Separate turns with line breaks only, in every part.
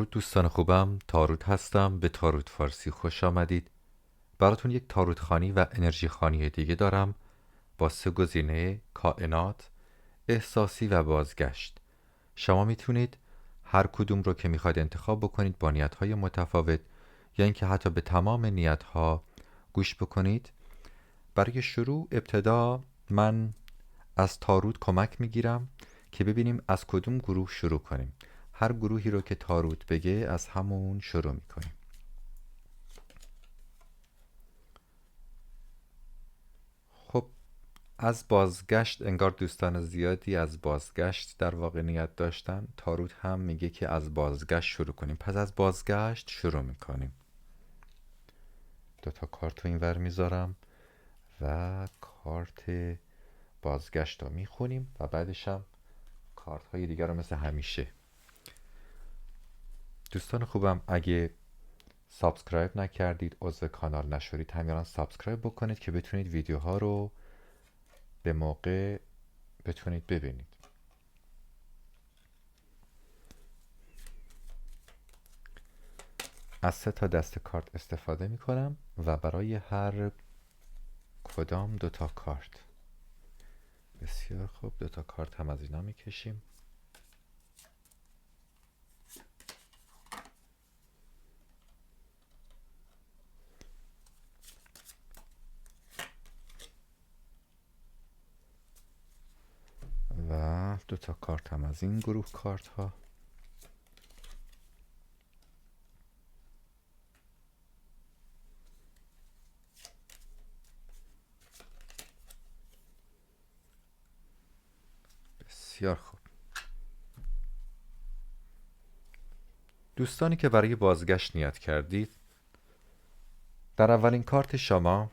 درود دوستان خوبم، تاروت هستم. به تاروت فارسی خوش آمدید. براتون یک تاروت خوانی و انرژی خوانی دیگه دارم با 3 گزینه: کائنات، احساسی و بازگشت. شما میتونید هر کدوم رو که میخواید انتخاب بکنید با نیت‌های متفاوت یا اینکه حتی به تمام نیت‌ها گوش بکنید. برای شروع ابتدا من از تاروت کمک میگیرم که ببینیم از کدوم گروه شروع کنیم. هر گروهی رو که تاروت بگه از همون شروع میکنیم. خب از بازگشت انگار دوستان زیادی از بازگشت در واقع نیت داشتن. تاروت هم میگه که از بازگشت شروع کنیم، پس از بازگشت شروع میکنیم. 2 کارت رو اینور میذارم و کارت بازگشت رو میخونیم و بعدش هم کارت های دیگر رو مثل همیشه. دوستان خوبم، اگه سابسکرایب نکردید، عضو کانال نشدید، همین سابسکرایب بکنید که بتونید ویدیوها رو به موقع بتونید ببینید. از 3 دسته کارت استفاده می کنم و برای هر کدام 2 کارت. بسیار خوب، 2 کارت هم از اینا می کشیم. و 2 کارت هم از این گروه کارت ها. بسیار خوب. دوستانی که برای بازگشت نیت کردید، در اولین کارت شما،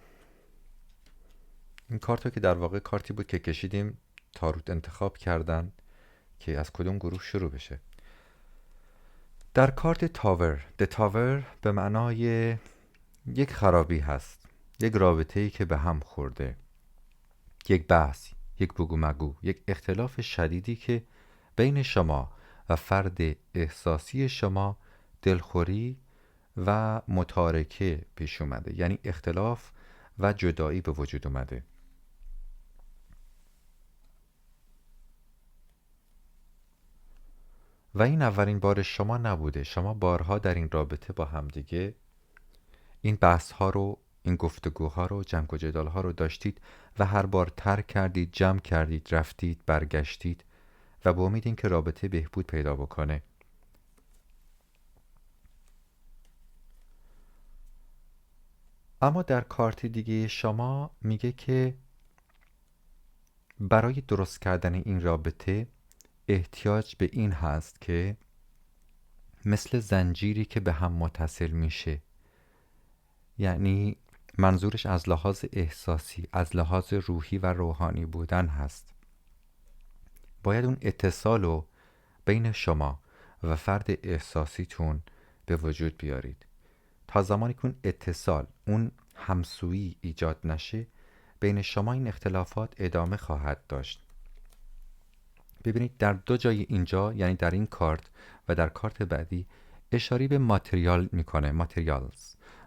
این کارت رو که در واقع کارتی بود که کشیدیم، تاروت انتخاب کردن که از کدوم گروه شروع بشه. در کارت تاور، تاور به معنای یک خرابی هست، یک رابطه‌ای که به هم خورده، یک بحث، یک بگو مگو، یک اختلاف شدیدی که بین شما و فرد احساسی شما دلخوری و متارکه پیش اومده، یعنی اختلاف و جدایی به وجود اومده. و این اولین بار شما نبوده. شما بارها در این رابطه با همدیگه این بحث ها رو، این گفتگوها رو، جنگ و جدال ها رو داشتید و هر بار ترک کردید، جمع کردید، رفتید، برگشتید و با امید این که رابطه بهبود پیدا بکنه. اما در کارت دیگه شما میگه که برای درست کردن این رابطه احتیاج به این هست که مثل زنجیری که به هم متصل میشه، یعنی منظورش از لحاظ احساسی، از لحاظ روحی و روحانی بودن هست. باید اون اتصال رو بین شما و فرد احساسیتون به وجود بیارید. تا زمانی که اون اتصال، اون همسویی ایجاد نشه، بین شما این اختلافات ادامه خواهد داشت. ببینید در 2 جای اینجا، یعنی در این کارت و در کارت بعدی، اشاره به ماتریال میکنه.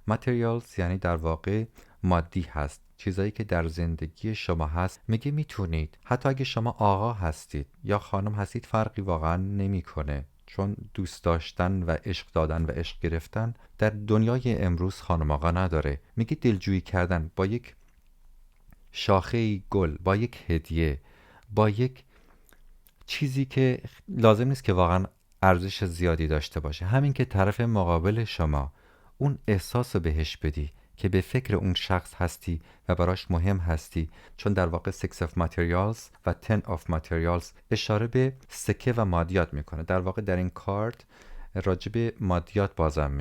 ماتریالز یعنی در واقع مادی هست، چیزایی که در زندگی شما هست. میگه میتونید، حتی اگه شما آقا هستید یا خانم هستید، فرقی واقعا نمیکنه، چون دوست داشتن و عشق دادن و عشق گرفتن در دنیای امروز خانم آقا نداره. میگه دلجویی کردن با یک شاخه گل، با یک هدیه، با یک چیزی که لازم نیست که واقعا ارزش زیادی داشته باشه، همین که طرف مقابل شما اون احساس رو بهش بدی که به فکر اون شخص هستی و براش مهم هستی. چون در واقع 6 of materials و 10 of materials اشاره به سکه و مادیات میکنه. در واقع در این کارت راجع به مادیات بازم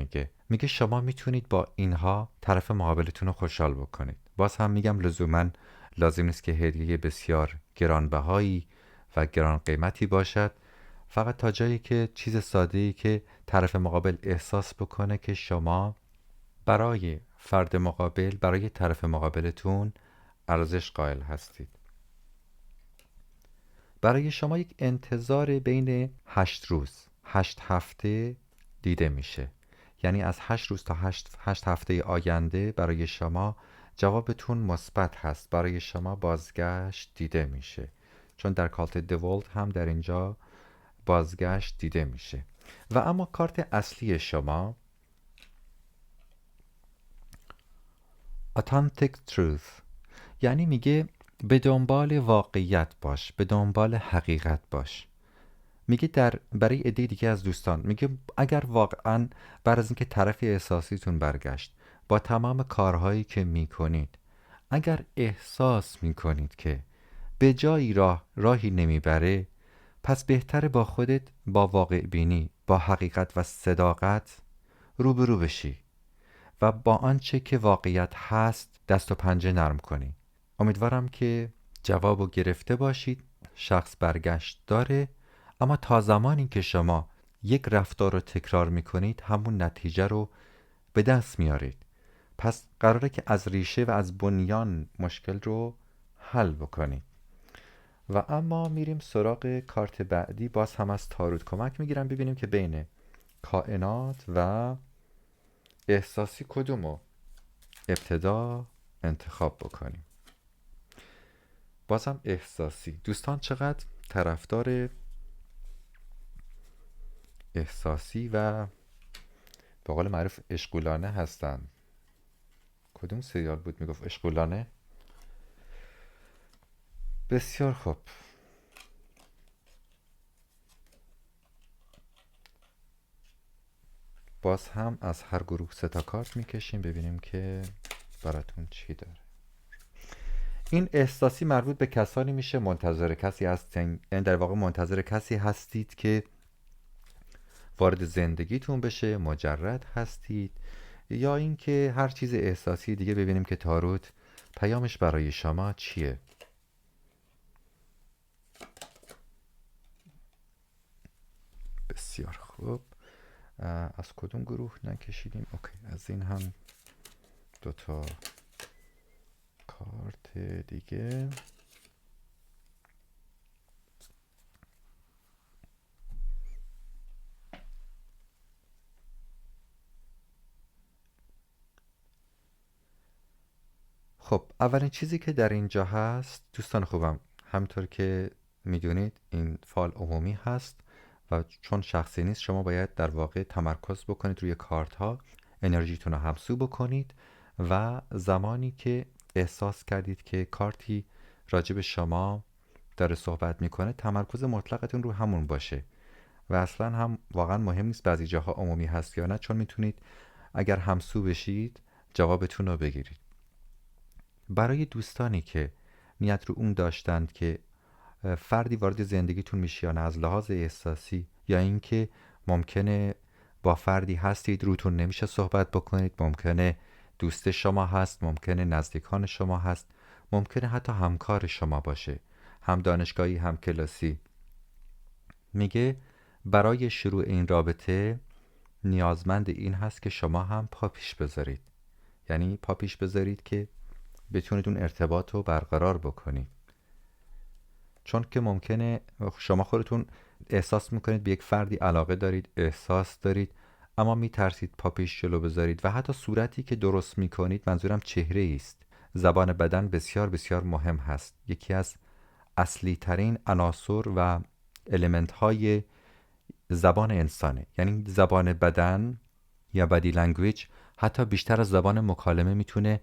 میگه شما میتونید با اینها طرف مقابلتون رو خوشحال بکنید. باز هم میگم لزوما لازم نیست که هدیه بسیار گرانبهایی و گران قیمتی باشد، فقط تا جایی که چیز ساده‌ای که طرف مقابل احساس بکنه که شما برای فرد مقابل، برای طرف مقابلتون ارزش قائل هستید. برای شما یک انتظار بین 8 روز، 8 هفته دیده میشه. یعنی از 8 روز تا 8 هفته آینده برای شما جوابتون مثبت هست، برای شما بازگشت دیده میشه، چون در کارت دولت هم در اینجا بازگشت دیده میشه. و اما کارت اصلی شما Authentic Truth، یعنی میگه به دنبال واقعیت باش، به دنبال حقیقت باش. میگه برای عده دیگه از دوستان، میگه اگر واقعا بعد از اینکه طرف احساسیتون برگشت، با تمام کارهایی که میکنید، اگر احساس میکنید که به جایی راهی نمیبره، پس بهتره با خودت با واقع بینی، با حقیقت و صداقت روبرو بشی و با آنچه که واقعیت هست دست و پنجه نرم کنی. امیدوارم که جوابو گرفته باشید. شخص برگشت داره، اما تا زمانی که شما یک رفتار رو تکرار میکنید همون نتیجه رو به دست میارید. پس قراره که از ریشه و از بنیان مشکل رو حل بکنید. و اما میریم سراغ کارت بعدی. باز هم از تاروت کمک میگیرم ببینیم که بین کائنات و احساسی کدومو ابتدا انتخاب بکنیم. بازم احساسی. دوستان چقدر طرفدار احساسی و به قول معروف عشقولانه هستن. کدوم سریال بود میگفت عشقولانه؟ بسیار خوب. باز هم از هر گروه 3 تا کارت میکشیم ببینیم که براتون چی داره. این احساسی مربوط به کسانی میشه منتظر کسی هستین، یعنی در واقع منتظر کسی هستید که وارد زندگیتون بشه، مجرد هستید، یا اینکه هر چیز احساسی دیگه. ببینیم که تاروت پیامش برای شما چیه. بسیار خوب. از کدوم گروه نکشیدیم؟ اوکی، از این هم 2 تا کارت دیگه. خب اولین چیزی که در اینجا هست دوستان خوبم، همطور که میدونید این فال عمومی هست و چون شخصی نیست شما باید در واقع تمرکز بکنید روی کارت ها، انرژیتون رو همسو بکنید و زمانی که احساس کردید که کارتی راجع به شما داره صحبت میکنه، تمرکز مطلقتون رو همون باشه و اصلا هم واقعا مهم نیست بعضی جاها عمومی هست یا نه، چون میتونید اگر همسو بشید جوابتون رو بگیرید. برای دوستانی که نیت رو اون داشتند که فردی وارد زندگیتون میشه یا نه از لحاظ احساسی، یا اینکه ممکنه با فردی هستید روتون نمیشه صحبت بکنید، ممکنه دوست شما هست، ممکنه نزدیکان شما هست، ممکنه حتی همکار شما باشه، هم دانشگاهی هم کلاسی، میگه برای شروع این رابطه نیازمند این هست که شما هم پا پیش بذارید. یعنی پا پیش بذارید که بتونید اون ارتباط رو برقرار بکنید، چون که ممکنه شما خودتون احساس میکنید به یک فردی علاقه دارید، احساس دارید، اما میترسید پا پیش جلو بذارید و حتی صورتی که درست میکنید، منظورم چهره است، زبان بدن بسیار بسیار مهم هست. یکی از اصلی ترین عناصر و المنت های زبان انسانه. یعنی زبان بدن یا بادی لنگویج حتی بیشتر از زبان مکالمه میتونه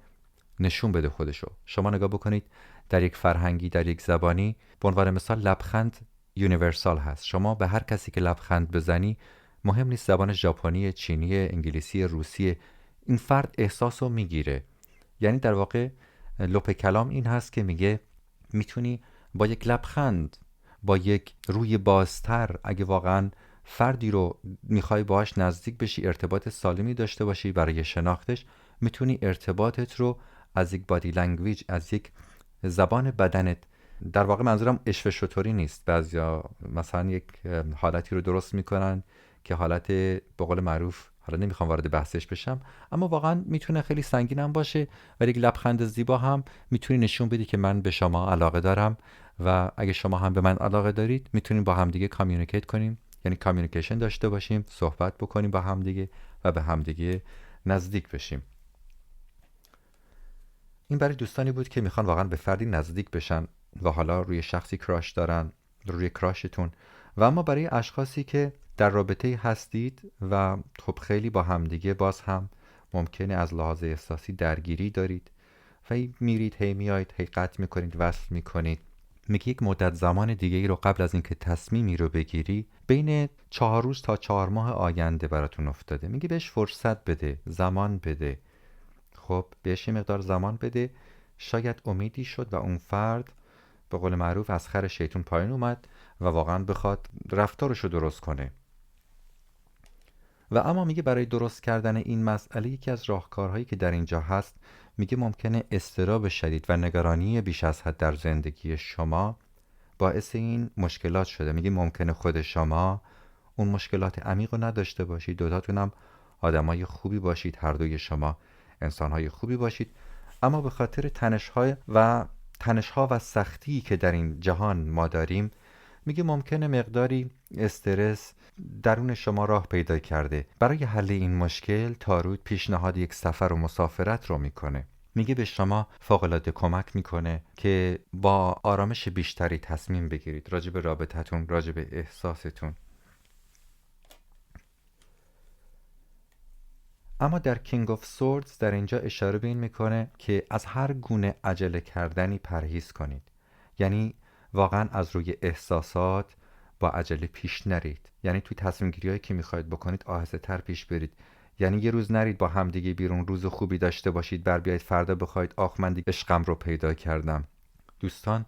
نشون بده خودشو. شما نگاه بکنید در یک فرهنگی، در یک زبانی، به عنوان مثال لبخند یونیورسال هست. شما به هر کسی که لبخند بزنی، مهم نیست زبان ژاپنی، چینی، انگلیسی، روسی، این فرد احساسو میگیره. یعنی در واقع لپ کلام این هست که میگه میتونی با یک لبخند، با یک روی بازتر، اگه واقعا فردی رو میخوای باهاش نزدیک بشی، ارتباط سالمی داشته باشی برای شناختش، میتونی ارتباطت رو از یک بادی لنگویج، از یک زبان بدنت، در واقع منظورم اشوه شطوری نیست، بعضیا مثلا یک حالتی رو درست میکنن که حالت به قول معروف، حالا نمیخوام وارد بحثش بشم، اما واقعا میتونه خیلی سنگین هم باشه، ولی یک لبخند زیبا هم میتونی نشون بدی که من به شما علاقه دارم و اگه شما هم به من علاقه دارید میتونیم با هم دیگه کامیونیکیت کنیم، یعنی کامیونیکیشن داشته باشیم، صحبت بکنیم با همدیگه و به همدیگه نزدیک بشیم. این برای دوستانی بود که میخوان واقعا به فردی نزدیک بشن و حالا روی شخصی کراش دارن، روی کراشتون. و اما برای اشخاصی که در رابطه هستید و خب خیلی با همدیگه باز هم ممکنه از لحاظ احساسی درگیری دارید و هی میرید هی میایید هی قطع میکنید وصل میکنید، میگه یک مدت زمان دیگه ای رو قبل از اینکه تصمیمی رو بگیری بین 4 روز تا 4 ماه آینده براتون افتاده. میگه بهش فرصت بده، زمان بده. خب بهش یه مقدار زمان بده، شاید امیدی شد و اون فرد به قول معروف از خر شیطون پایین اومد و واقعا بخواد رفتارش رو درست کنه. و اما میگه برای درست کردن این مسئله یکی از راهکارهایی که در اینجا هست، میگه ممکنه اضطراب شدید و نگرانی بیش از حد در زندگی شما باعث این مشکلات شده. میگه ممکنه خود شما اون مشکلات عمیق رو نداشته باشید، دوتاتون هم آدمای خوبی باشید، هر دوی شما انسانهای خوبی باشید، اما به خاطر تنش‌ها و سختی که در این جهان ما داریم، میگه ممکنه مقداری استرس درون شما راه پیدا کرده. برای حل این مشکل تاروت پیشنهاد یک سفر و مسافرت رو میکنه. میگه به شما فوق‌العاده کمک میکنه که با آرامش بیشتری تصمیم بگیرید راجع به رابطتون، راجع به احساستون. اما در کینگ آف سوردز در اینجا اشاره به این میکنه که از هر گونه عجله کردنی پرهیز کنید. یعنی واقعا از روی احساسات با عجله پیش نرید. یعنی توی تصمیم گیری‌هایی که میخواید بکنید آهسته تر پیش برید. یعنی یه روز نرید با همدیگه بیرون، روز خوبی داشته باشید، بر بیایید فردا بخواید آخ من دیگه عشقم رو پیدا کردم. دوستان،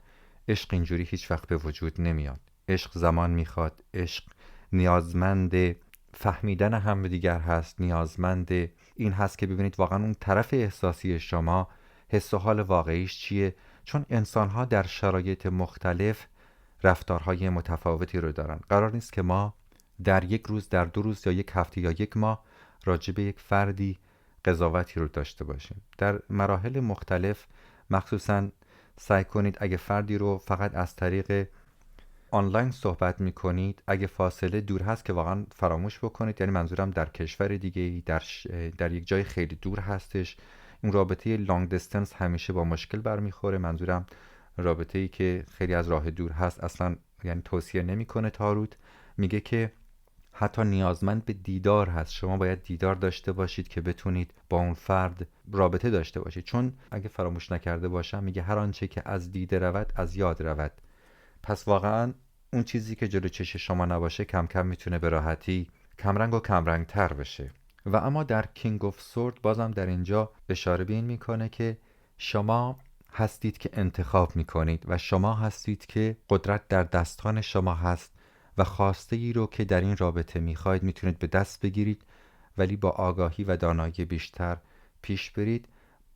عشق اینجوری هیچ وقت به وجود نمیاد. عشق زمان میخواد. عشق نیازمند فهمیدن همدیگر هست، نیازمند این هست که ببینید واقعا اون طرف احساسی شما حس و حال واقعیش چیه، چون انسان‌ها در شرایط مختلف رفتارهای متفاوتی رو دارن. قرار نیست که ما در یک روز، در 2 روز یا یک هفته یا یک ماه راجع به یک فردی قضاوتی رو داشته باشیم. در مراحل مختلف مخصوصاً سعی کنید اگه فردی رو فقط از طریق آنلاین صحبت میکنید، اگه فاصله دور هست که واقعا فراموش بکنید. یعنی منظورم در کشور دیگه، در یک جای خیلی دور هستش، این رابطه لانگ دیستنس همیشه با مشکل برمیخوره. منظورم رابطه ای که خیلی از راه دور هست اصلا یعنی توصیه نمیکنه تاروت. میگه که حتی نیازمند به دیدار هست. شما باید دیدار داشته باشید که بتونید با اون فرد رابطه داشته باشید، چون اگه فراموش نکرده باشم میگه هر آنچه که از دیده رود از یاد رود. پس واقعا اون چیزی که جلو چش شما نباشه کم کم میتونه به راحتی کمرنگ و کمرنگ تر بشه. و اما در کینگ آف سورد بازم در اینجا اشاره به این میکنه که شما هستید که انتخاب میکنید و شما هستید که قدرت در دستان شما هست و خواسته ای رو که در این رابطه میخواید میتونید به دست بگیرید، ولی با آگاهی و دانایی بیشتر پیش برید.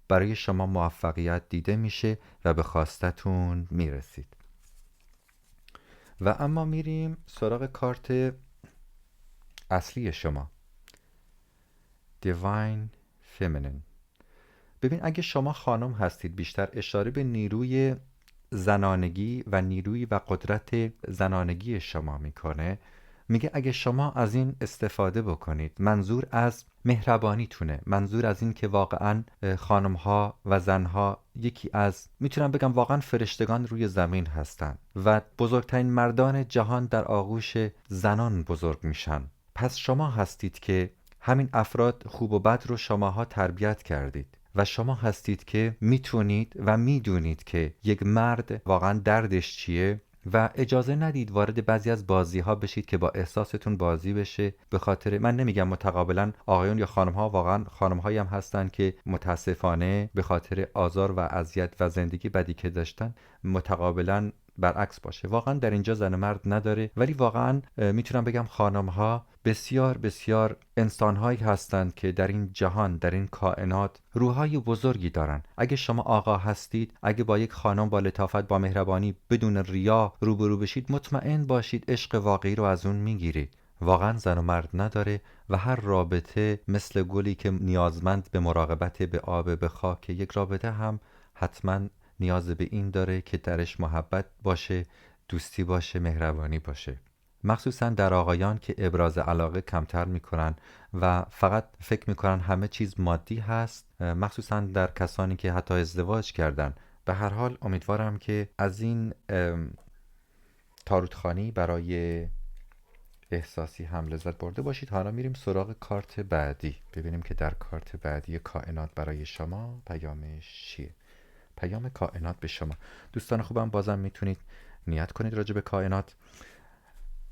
برای شما موفقیت دیده میشه و به خواستتون میرسید. و اما میریم سراغ کارت اصلی شما، Divine Feminine. ببین اگه شما خانم هستید، بیشتر اشاره به نیروی زنانگی و نیروی و قدرت زنانگی شما میکنه. میگه اگه شما از این استفاده بکنید، منظور از مهربانیتونه، منظور از این که واقعا خانمها و زنها یکی از میتونم بگم واقعا فرشتگان روی زمین هستن و بزرگترین مردان جهان در آغوش زنان بزرگ میشن. پس شما هستید که همین افراد خوب و بد رو شماها تربیت کردید و شما هستید که میتونید و میدونید که یک مرد واقعا دردش چیه و اجازه ندید وارد بعضی از بازی ها بشید که با احساستون بازی بشه. به خاطر من نمیگم متقابلا آقایون یا خانم ها، واقعا خانم هایی هم هستن که متاسفانه به خاطر آزار و اذیت و زندگی بدی که داشتن متقابلا برعکس باشه. واقعا در اینجا زن مرد نداره، ولی واقعا میتونم بگم خانم ها بسیار بسیار انسان‌هایی هستند که در این جهان، در این کائنات روح‌های بزرگی دارن. اگه شما آقا هستید، اگه با یک خانم با لطافت، با مهربانی، بدون ریا روبرو بشید، مطمئن باشید عشق واقعی رو از اون میگیرید. واقعا زن و مرد نداره و هر رابطه مثل گلی که نیازمند به مراقبت، به آب، به خاک، یک رابطه هم حتما نیاز به این داره که درش محبت باشه، دوستی باشه، مهربانی باشه. مخصوصا در آقایان که ابراز علاقه کمتر میکنن و فقط فکر میکنن همه چیز مادی هست، مخصوصا در کسانی که حتی ازدواج کردن. به هر حال امیدوارم که از این تاروتخوانی برای احساسی هم لذت برده باشید. حالا میریم سراغ کارت بعدی، ببینیم که در کارت بعدی کائنات برای شما پیامش چیه. پیام کائنات به شما. دوستان خوبم، بازم میتونید نیت کنید راجع به کائنات،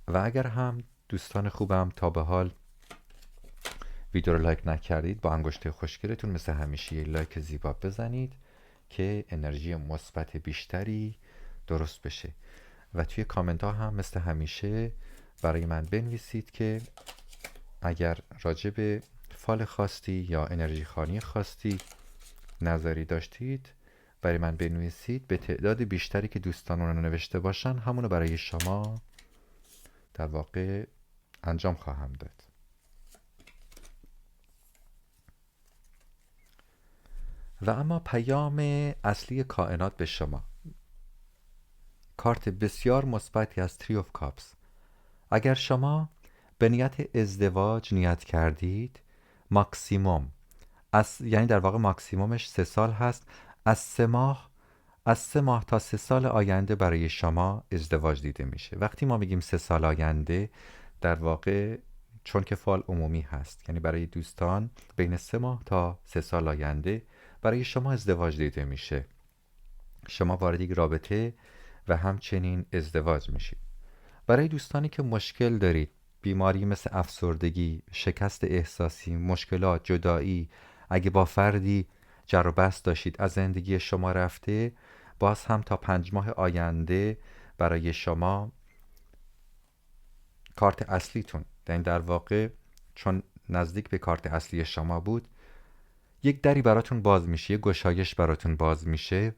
و اگر هم دوستان خوبم تا به حال ویدیو رو لایک نکردید، با انگشت خوشگلتون مثل همیشه یه لایک زیبا بزنید که انرژی مثبت بیشتری درست بشه. و توی کامنت ها هم مثل همیشه برای من بنویسید که اگر راجع به فال خواستی یا انرژی خوانی خواستی نظری داشتید برای من بنویسید. به تعداد بیشتری که دوستان رو نوشته باشن همونو برای شما در واقع انجام خواهم داد. و اما پیام اصلی کائنات به شما. کارت بسیار مثبتی از تری اف کاپس. اگر شما به نیت ازدواج نیت کردید، ماکسیموم یعنی در واقع ماکسیمومش 3 سال هست. از 3 ماه تا 3 سال آینده برای شما ازدواج دیده میشه. وقتی ما میگیم 3 سال آینده، در واقع چون که فال عمومی هست، یعنی برای دوستان بین 3 ماه تا 3 سال آینده برای شما ازدواج دیده میشه. شما وارد یک رابطه و همچنین ازدواج میشید. برای دوستانی که مشکل دارید، بیماری مثل افسردگی، شکست احساسی، مشکلات، جدایی، اگه با فردی جر و بحث داشتید از زندگی شما رفته، باز هم تا 5 ماه آینده برای شما کارت اصلیتون، یعنی در واقع چون نزدیک به کارت اصلی شما بود، یک دری براتون باز میشه، یک گشایش براتون باز میشه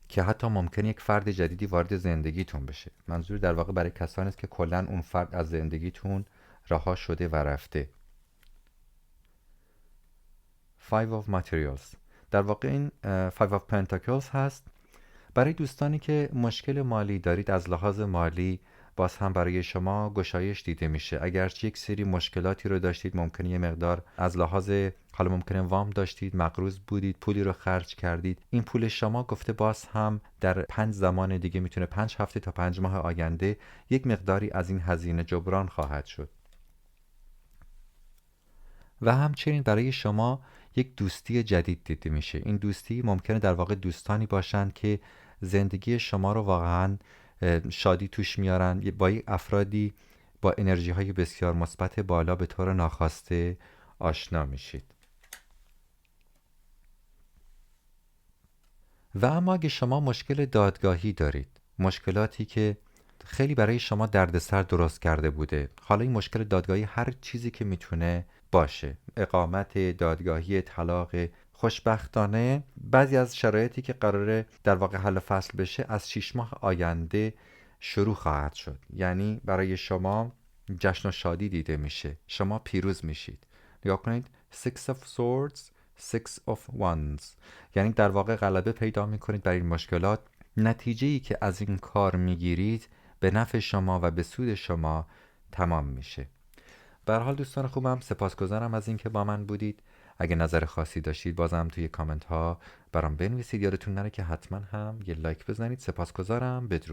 که حتی ممکنه یک فرد جدیدی وارد زندگیتون بشه. منظور در واقع برای کسانی است که کلاً اون فرد از زندگیتون رها شده و رفته. Five of Materials در واقع این Five of Pentacles هست. برای دوستانی که مشکل مالی دارید، از لحاظ مالی باز هم برای شما گشایش دیده میشه. اگرچه یک سری مشکلاتی رو داشتید، ممکنه یه مقدار از لحاظ، حالا ممکنه وام داشتید، مقروض بودید، پولی رو خرج کردید، این پول شما گفته باز هم در 5 زمان دیگه، میتونه 5 هفته تا 5 ماه آینده، یک مقداری از این هزینه جبران خواهد شد. و همچنین برای شما یک دوستی جدید دیده میشه. این دوستی ممکنه در واقع دوستانی باشند که زندگی شما رو واقعا شادی توش میارن. با یک افرادی با انرژی های بسیار مثبت بالا به طور ناخواسته آشنا میشید. و اما اگه شما مشکل دادگاهی دارید، مشکلاتی که خیلی برای شما دردسر درست کرده بوده، حالا این مشکل دادگاهی هر چیزی که میتونه باشه، اقامت دادگاهی، طلاق، خوشبختانه بعضی از شرایطی که قراره در واقع حل فصل بشه از 6 ماه آینده شروع خواهد شد. یعنی برای شما جشن و شادی دیده میشه، شما پیروز میشید. نگاه کنید، Six of Swords، Six of Wands، یعنی در واقع غلبه پیدا میکنید بر این مشکلات. نتیجه‌ای که از این کار میگیرید به نفع شما و به سود شما تمام میشه. به هر حال دوستان خوبم، سپاسگزارم از اینکه با من بودید. اگه نظر خاصی داشتید بازم توی کامنت ها برام بنویسید. یادتون نره که حتما هم یه لایک بزنید. سپاسگزارم. بدرود.